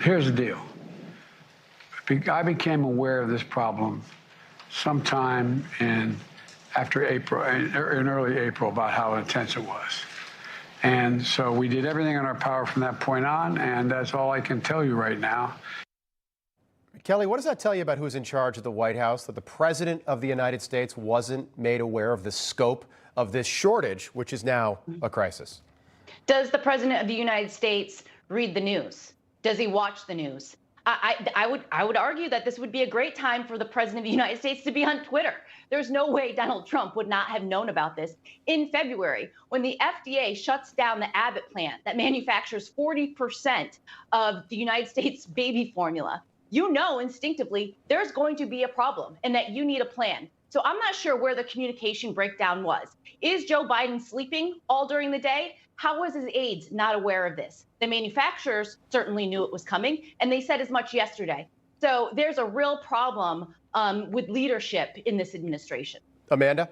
Here's the deal. I became aware of this problem sometime after April, in early April, about how intense it was. And so we did everything in our power from that point on, and that's all I can tell you right now. Kelly, what does that tell you about who's in charge of the White House, that the President of the United States wasn't made aware of the scope of this shortage, which is now a crisis? Does the President of the United States read the news? Does he watch the news? I would argue that this would be a great time for the President of the United States to be on Twitter. There's no way Donald Trump would not have known about this in February when the FDA shuts down the Abbott plant that manufactures 40% of the United States baby formula. You know instinctively there's going to be a problem and that you need a plan. So I'm not sure where the communication breakdown was. Is Joe Biden sleeping all during the day? How was his aides not aware of this? The manufacturers certainly knew it was coming, and they said as much yesterday. So there's a real problem with leadership in this administration. Amanda?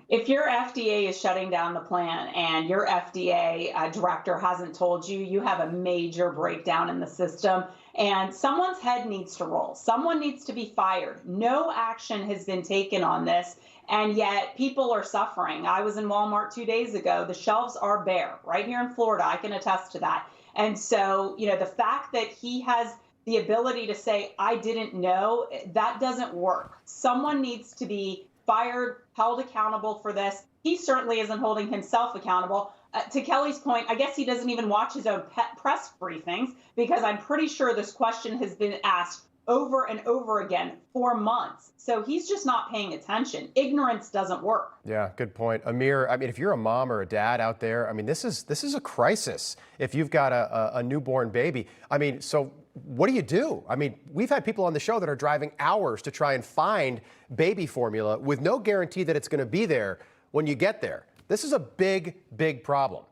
If your FDA is shutting down the plant and your FDA director hasn't told you, you have a major breakdown in the system. And someone's head needs to roll. Someone needs to be fired. No action has been taken on this, and yet people are suffering. I was in Walmart 2 days ago. The shelves are bare right here in Florida. I can attest to that. And so, the fact that he has the ability to say, I didn't know, that doesn't work. Someone needs to be fired, held accountable for this. He certainly isn't holding himself accountable. To Kelly's point, I guess he doesn't even watch his own press briefings, because I'm pretty sure this question has been asked over and over again for months. So he's just not paying attention. Ignorance doesn't work. Yeah, good point. Amir, if you're a mom or a dad out there, this is a crisis if you've got a newborn baby. So what do you do? We've had people on the show that are driving hours to try and find baby formula with no guarantee that it's going to be there when you get there. This is a big, big problem.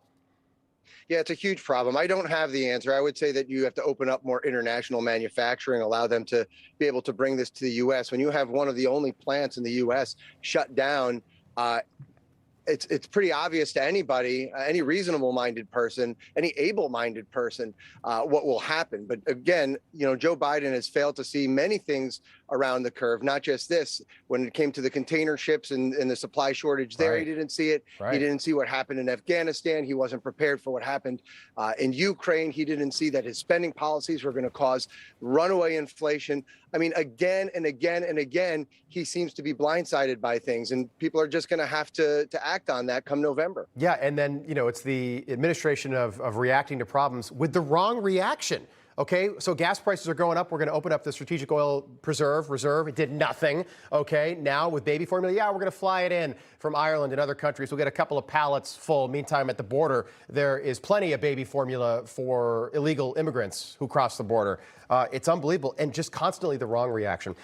Yeah, it's a huge problem. I don't have the answer. I would say that you have to open up more international manufacturing, allow them to be able to bring this to the U.S. When you have one of the only plants in the U.S. shut down, it's pretty obvious to anybody, any reasonable-minded person, any able-minded person, what will happen. But again, Joe Biden has failed to see many things around the curve, not just this. When it came to the container ships and the supply shortage there, Right. He didn't see it. Right. He didn't see what happened in Afghanistan. He wasn't prepared for what happened in Ukraine. He didn't see that his spending policies were going to cause runaway inflation. Again and again and again, he seems to be blindsided by things, and people are just going to have to act on that come November. Yeah, and then, it's the administration of reacting to problems with the wrong reaction. Okay, so gas prices are going up. We're going to open up the strategic oil reserve. It did nothing. Okay, now with baby formula, we're going to fly it in from Ireland and other countries. We'll get a couple of pallets full. Meantime, at the border, there is plenty of baby formula for illegal immigrants who cross the border. It's unbelievable, and just constantly the wrong reaction.